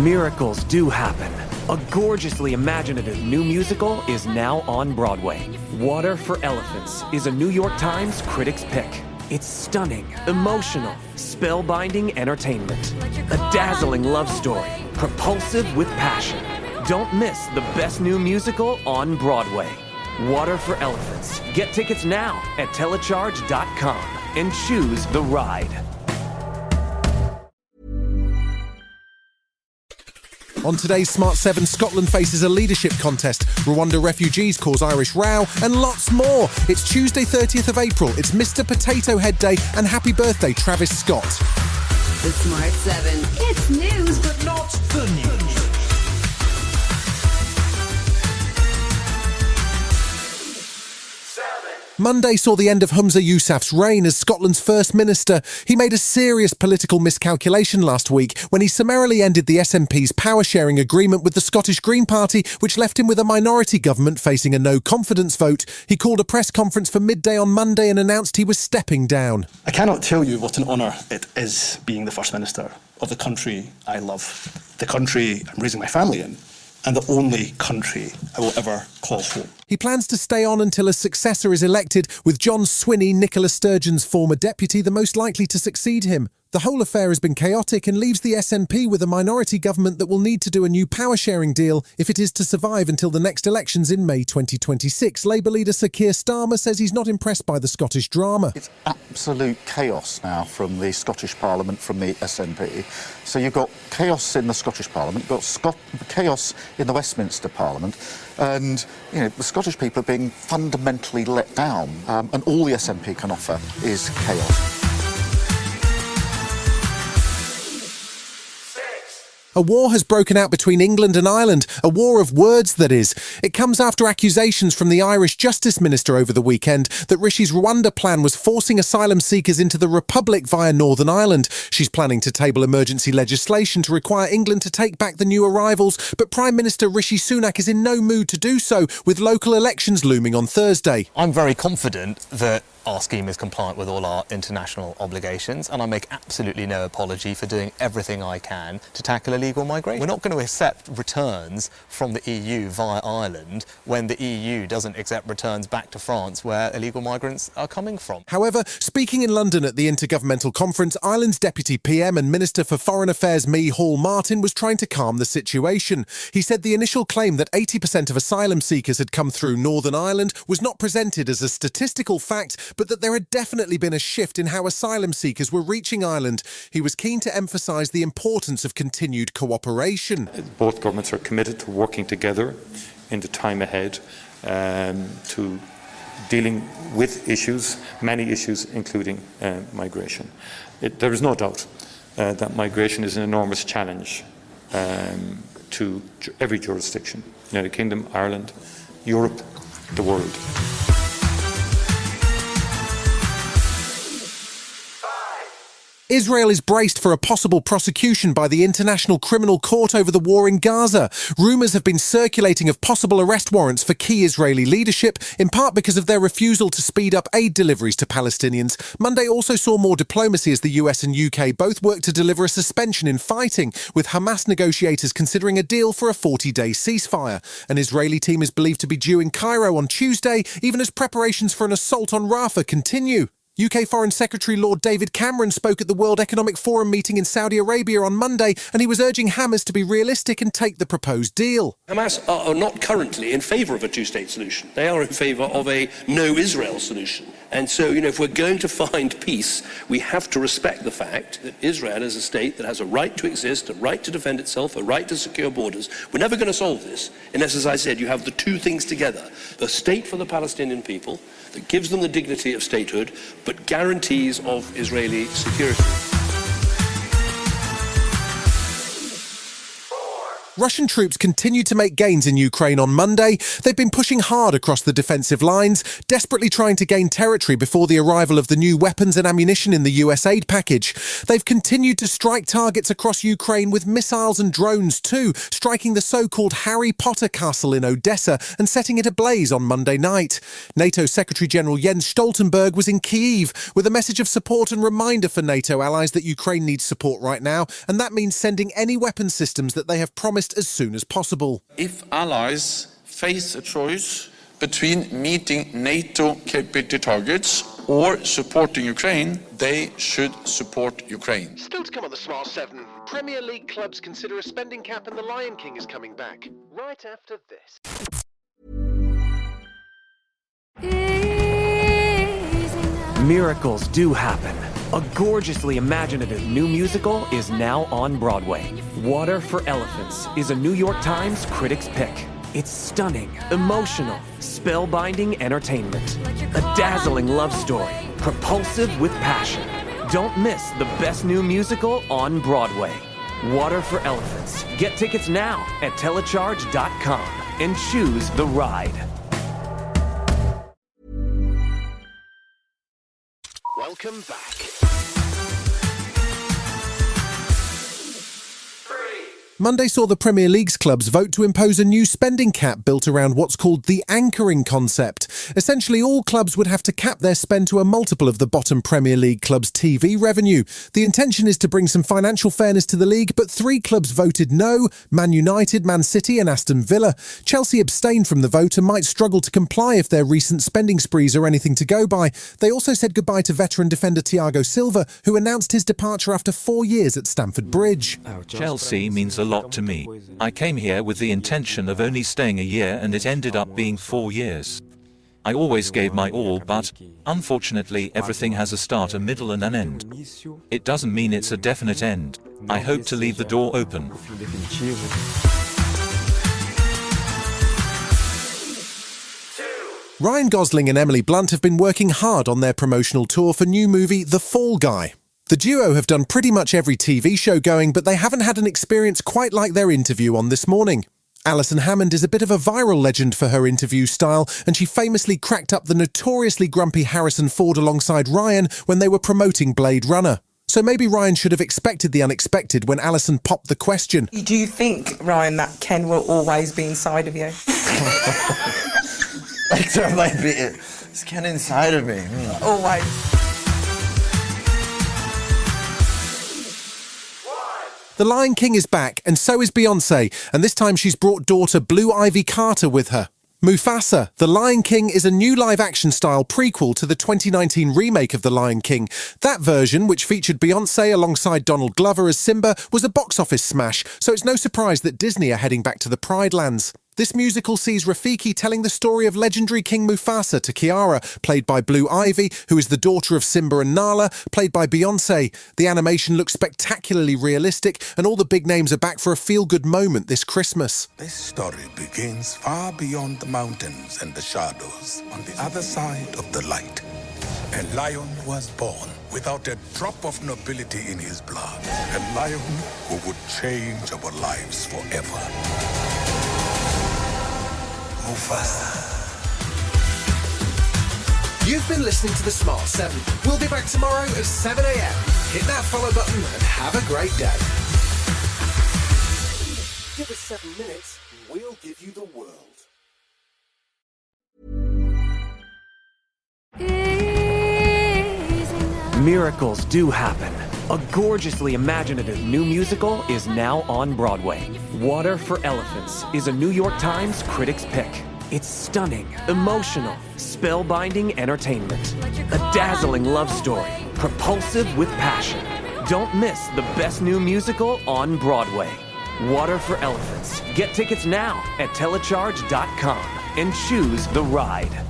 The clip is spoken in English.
Miracles do happen. A gorgeously imaginative new musical is now on Broadway. Water for Elephants is a New York Times critic's pick. It's stunning, emotional, spellbinding entertainment. A dazzling love story, propulsive with passion. Don't miss the best new musical on Broadway. Water for Elephants. Get tickets now at telecharge.com and choose the ride. On today's Smart 7, Scotland faces a leadership contest, Rwanda refugees cause Irish row, and lots more. It's Tuesday 30th of April, it's Mr. Potato Head Day, and happy birthday, Travis Scott. The Smart 7. It's news, but not the news. Monday saw the end of Humza Yousaf's reign as Scotland's First Minister. He made a serious political miscalculation last week when he summarily ended the SNP's power-sharing agreement with the Scottish Green Party, which left him with a minority government facing a no-confidence vote. He called a press conference for midday on Monday and announced he was stepping down. I cannot tell you what an honour it is being the First Minister of the country I love, the country I'm raising my family in, and the only country I will ever call home. He plans to stay on until a successor is elected, with John Swinney, Nicola Sturgeon's former deputy, the most likely to succeed him. The whole affair has been chaotic and leaves the SNP with a minority government that will need to do a new power-sharing deal if it is to survive until the next elections in May 2026. Labour leader Sir Keir Starmer says he's not impressed by the Scottish drama. It's absolute chaos now from the Scottish Parliament, from the SNP. So you've got chaos in the Scottish Parliament, you've got chaos in the Westminster Parliament, and the Scottish people are being fundamentally let down, and all the SNP can offer is chaos. A war has broken out between England and Ireland, a war of words, that is. It comes after accusations from the Irish Justice Minister over the weekend that Rishi's Rwanda plan was forcing asylum seekers into the Republic via Northern Ireland. She's planning to table emergency legislation to require England to take back the new arrivals, but Prime Minister Rishi Sunak is in no mood to do so, with local elections looming on Thursday. I'm very confident that our scheme is compliant with all our international obligations, and I make absolutely no apology for doing everything I can to tackle illegal migration. We're not going to accept returns from the EU via Ireland when the EU doesn't accept returns back to France where illegal migrants are coming from. However, speaking in London at the Intergovernmental Conference, Ireland's Deputy PM and Minister for Foreign Affairs Mee Hall-Martin was trying to calm the situation. He said the initial claim that 80% of asylum seekers had come through Northern Ireland was not presented as a statistical fact, but that there had definitely been a shift in how asylum seekers were reaching Ireland. He was keen to emphasise the importance of continued cooperation. Both governments are committed to working together in the time ahead to dealing with issues, many issues, including migration. There is no doubt that migration is an enormous challenge to every jurisdiction, United Kingdom, Ireland, Europe, the world. Israel is braced for a possible prosecution by the International Criminal Court over the war in Gaza. Rumours have been circulating of possible arrest warrants for key Israeli leadership, in part because of their refusal to speed up aid deliveries to Palestinians. Monday also saw more diplomacy as the US and UK both worked to deliver a suspension in fighting, with Hamas negotiators considering a deal for a 40-day ceasefire. An Israeli team is believed to be due in Cairo on Tuesday, even as preparations for an assault on Rafah continue. UK Foreign Secretary Lord David Cameron spoke at the World Economic Forum meeting in Saudi Arabia on Monday, and he was urging Hamas to be realistic and take the proposed deal. Hamas are not currently in favour of a two-state solution. They are in favour of a no-Israel solution. And so, if we're going to find peace, we have to respect the fact that Israel is a state that has a right to exist, a right to defend itself, a right to secure borders. We're never going to solve this unless, as I said, you have the two things together. The state for the Palestinian people that gives them the dignity of statehood, but guarantees of Israeli security. Russian troops continued to make gains in Ukraine on Monday. They've been pushing hard across the defensive lines, desperately trying to gain territory before the arrival of the new weapons and ammunition in the US aid package. They've continued to strike targets across Ukraine with missiles and drones too, striking the so-called Harry Potter castle in Odessa and setting it ablaze on Monday night. NATO Secretary-General Jens Stoltenberg was in Kyiv with a message of support and reminder for NATO allies that Ukraine needs support right now, and that means sending any weapon systems that they have promised as soon as possible. If allies face a choice between meeting NATO capability targets or supporting Ukraine, they should support Ukraine. Still to come on the Smart 7, Premier League clubs consider a spending cap and the Lion King is coming back. Right after this. Miracles do happen. A gorgeously imaginative new musical is now on Broadway. Water for Elephants is a New York Times critics pick. It's stunning, emotional, spellbinding entertainment. A dazzling love story, propulsive with passion. Don't miss the best new musical on Broadway. Water for Elephants. Get tickets now at telecharge.com and choose the ride. Welcome back. Monday saw the Premier League's clubs vote to impose a new spending cap built around what's called the anchoring concept. Essentially, all clubs would have to cap their spend to a multiple of the bottom Premier League club's TV revenue. The intention is to bring some financial fairness to the league, but 3 clubs voted no: Man United, Man City and Aston Villa. Chelsea abstained from the vote and might struggle to comply if their recent spending sprees are anything to go by. They also said goodbye to veteran defender Thiago Silva, who announced his departure after 4 years at Stamford Bridge. Chelsea means a lot to me. I came here with the intention of only staying a year and it ended up being 4 years. I always gave my all, but unfortunately everything has a start, a middle and an end. It doesn't mean it's a definite end. I hope to leave the door open. Ryan Gosling and Emily Blunt have been working hard on their promotional tour for new movie The Fall Guy. The duo have done pretty much every TV show going, but they haven't had an experience quite like their interview on This Morning. Alison Hammond is a bit of a viral legend for her interview style, and she famously cracked up the notoriously grumpy Harrison Ford alongside Ryan when they were promoting Blade Runner. So maybe Ryan should have expected the unexpected when Alison popped the question. Do you think, Ryan, that Ken will always be inside of you? Like there might be it's Ken inside of me. Always. The Lion King is back, and so is Beyoncé, and this time she's brought daughter Blue Ivy Carter with her. Mufasa, The Lion King is a new live-action style prequel to the 2019 remake of The Lion King. That version, which featured Beyoncé alongside Donald Glover as Simba, was a box office smash, so it's no surprise that Disney are heading back to the Pride Lands. This musical sees Rafiki telling the story of legendary King Mufasa to Kiara, played by Blue Ivy, who is the daughter of Simba and Nala, played by Beyoncé. The animation looks spectacularly realistic, and all the big names are back for a feel-good moment this Christmas. This story begins far beyond the mountains and the shadows, on the other side of the light. A lion was born without a drop of nobility in his blood. A lion who would change our lives forever. Mufasa. You've been listening to The Smart 7. We'll be back tomorrow at 7 a.m. Hit that follow button and have a great day. Give us 7 minutes, we'll give you the world. Miracles do happen. A gorgeously imaginative new musical is now on Broadway. Water for Elephants is a New York Times critics pick. It's stunning, emotional, spellbinding entertainment. A dazzling love story, propulsive with passion. Don't miss the best new musical on Broadway. Water for Elephants. Get tickets now at telecharge.com and choose the ride.